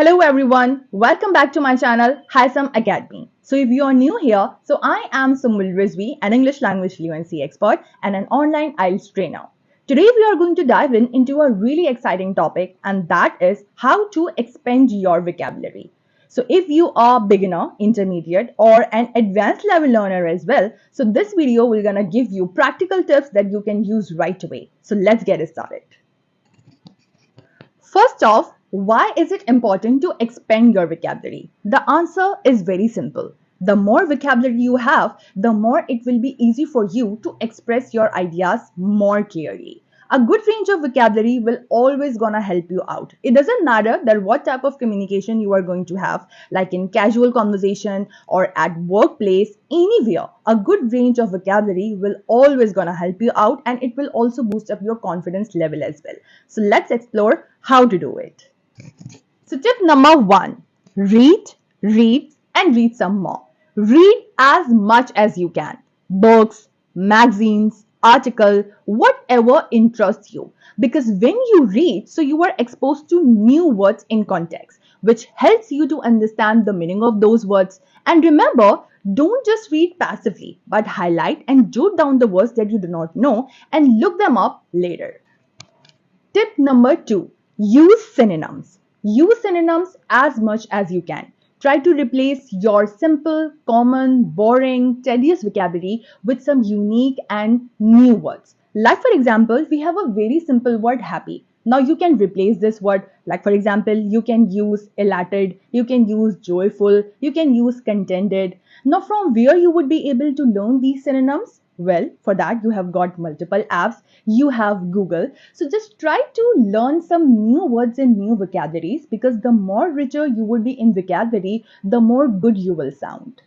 Hello everyone, welcome back to my channel Hisam Academy. So if you are new here, so I am Sumul Rizvi, an English language fluency expert and an online IELTS trainer. Today we are going to dive into a really exciting topic, and that is how to expand your vocabulary. So if you are beginner, intermediate or an advanced level learner as well, so this video will gonna give you practical tips that you can use right away. So let's get started. First off, why is it important to expand your vocabulary? The answer is very simple. The more vocabulary you have, the more it will be easy for you to express your ideas more clearly. A good range of vocabulary will always gonna help you out. It doesn't matter that what type of communication you are going to have, like in casual conversation or at workplace, anywhere. A good range of vocabulary will always gonna help you out, and it will also boost up your confidence level as well. So let's explore how to do it. So tip number 1, read, and read some more. Read as much as you can. Books, magazines, article, whatever interests you. Because when you read, so you are exposed to new words in context, which helps you to understand the meaning of those words. And remember, don't just read passively, but highlight and jot down the words that you do not know and look them up later. Tip number 2, use synonyms. Use synonyms as much as you can. Try to replace your simple, common, boring, tedious vocabulary with some unique and new words. Like for example, we have a very simple word happy. Now you can replace this word, like for example, you can use elated, you can use joyful, you can use contented. Now from where you would be able to learn these synonyms? Well, for that you have got multiple apps, you have Google. So just try to learn some new words and new vocabularies, because the more richer you would be in vocabulary, the more good you will sound.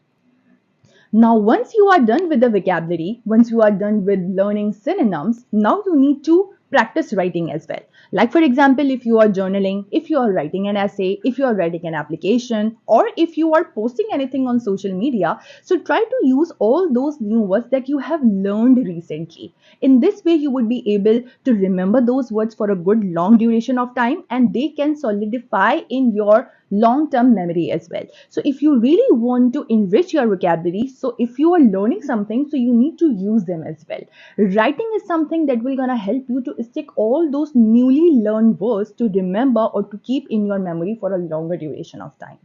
Now, once you are done with the vocabulary, once you are done with learning synonyms, now you need to practice writing as well. Like for example, if you are journaling, if you are writing an essay, if you are writing an application, or if you are posting anything on social media, so try to use all those new words that you have learned recently. In this way, you would be able to remember those words for a good long duration of time, and they can solidify in your long-term memory as well. So if you really want to enrich your vocabulary, so if you are learning something, so you need to use them as well. Writing is something that will gonna help you to stick all those newly learned words to remember or to keep in your memory for a longer duration of time.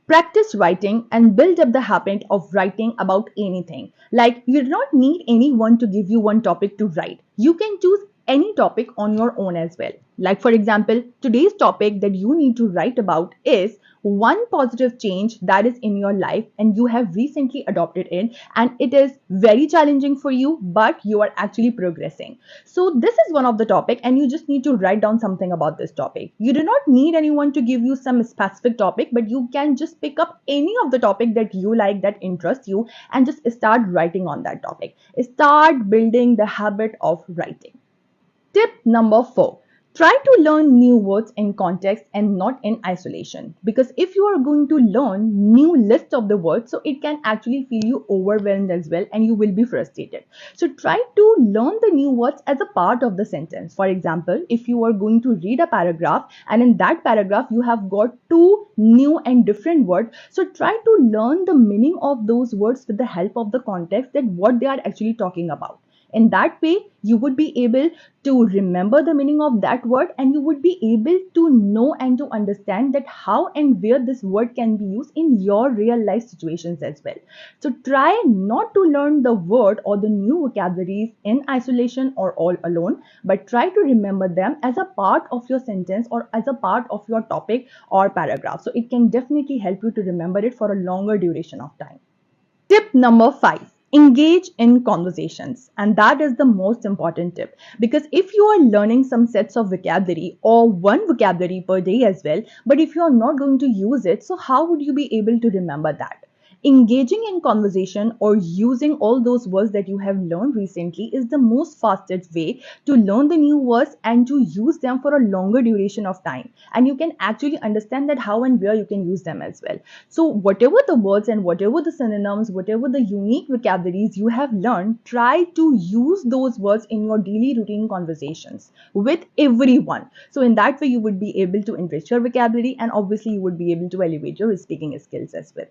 Practice writing and build up the habit of writing about anything. Like, you do not need anyone to give you one topic to write. You can choose any topic on your own as well. Like for example, today's topic that you need to write about is one positive change that is in your life and you have recently adopted it, and it is very challenging for you, but you are actually progressing. So this is one of the topic, and you just need to write down something about this topic. You do not need anyone to give you some specific topic, but you can just pick up any of the topic that you like, that interests you, and just start writing on that topic. Start building the habit of writing. Tip number 4. Try to learn new words in context and not in isolation. Because if you are going to learn new list of the words, so it can actually feel you overwhelmed as well, and you will be frustrated. So try to learn the new words as a part of the sentence. For example, if you are going to read a paragraph and in that paragraph you have got two new and different words, so try to learn the meaning of those words with the help of the context, that what they are actually talking about. In that way, you would be able to remember the meaning of that word, and you would be able to know and to understand that how and where this word can be used in your real life situations as well. So try not to learn the word or the new vocabularies in isolation or all alone, but try to remember them as a part of your sentence or as a part of your topic or paragraph. So it can definitely help you to remember it for a longer duration of time. Tip number 5. Engage in conversations, and that is the most important tip, because if you are learning some sets of vocabulary or one vocabulary per day as well, but if you are not going to use it, so how would you be able to remember that? Engaging in conversation or using all those words that you have learned recently is the most fastest way to learn the new words and to use them for a longer duration of time. And you can actually understand that how and where you can use them as well. So whatever the words and whatever the synonyms, whatever the unique vocabularies you have learned, try to use those words in your daily routine conversations with everyone. So in that way, you would be able to enrich your vocabulary, and obviously you would be able to elevate your speaking skills as well.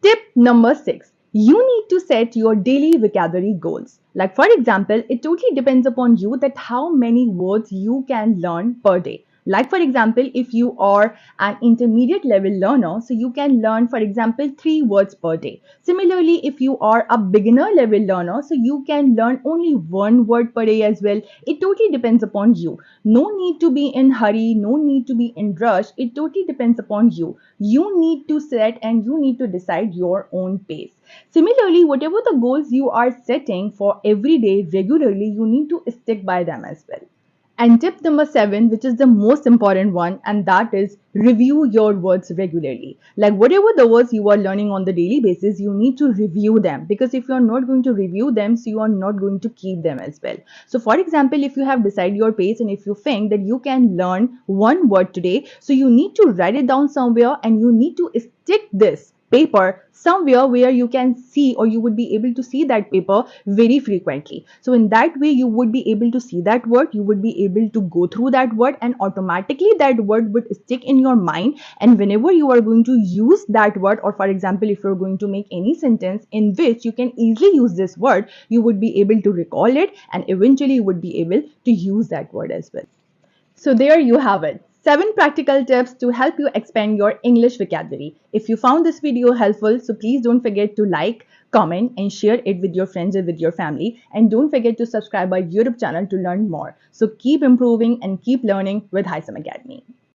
Tip number 6. You need to set your daily vocabulary goals. Like for example, it totally depends upon you that how many words you can learn per day. Like for example, if you are an intermediate level learner, so you can learn for example 3 words per day. Similarly, if you are a beginner level learner, so you can learn only 1 word per day as well. It totally depends upon you. No need to be in hurry, no need to be in rush. It totally depends upon you. You need to set and you need to decide your own pace. Similarly, whatever the goals you are setting for every day regularly, you need to stick by them as well. And tip number 7, which is the most important one, and that is review your words regularly. Like whatever the words you are learning on the daily basis, you need to review them, because if you are not going to review them, so you are not going to keep them as well. So for example, if you have decided your pace and if you think that you can learn 1 word today, so you need to write it down somewhere and you need to stick this paper somewhere where you can see, or you would be able to see that paper very frequently. So in that way, you would be able to see that word, you would be able to go through that word, and automatically that word would stick in your mind. And whenever you are going to use that word, or for example, if you're going to make any sentence in which you can easily use this word, you would be able to recall it, and eventually you would be able to use that word as well. So there you have it. 7 practical tips to help you expand your English vocabulary. If you found this video helpful, so please don't forget to like, comment and share it with your friends and with your family. And don't forget to subscribe our YouTube channel to learn more. So keep improving and keep learning with Hisam Academy.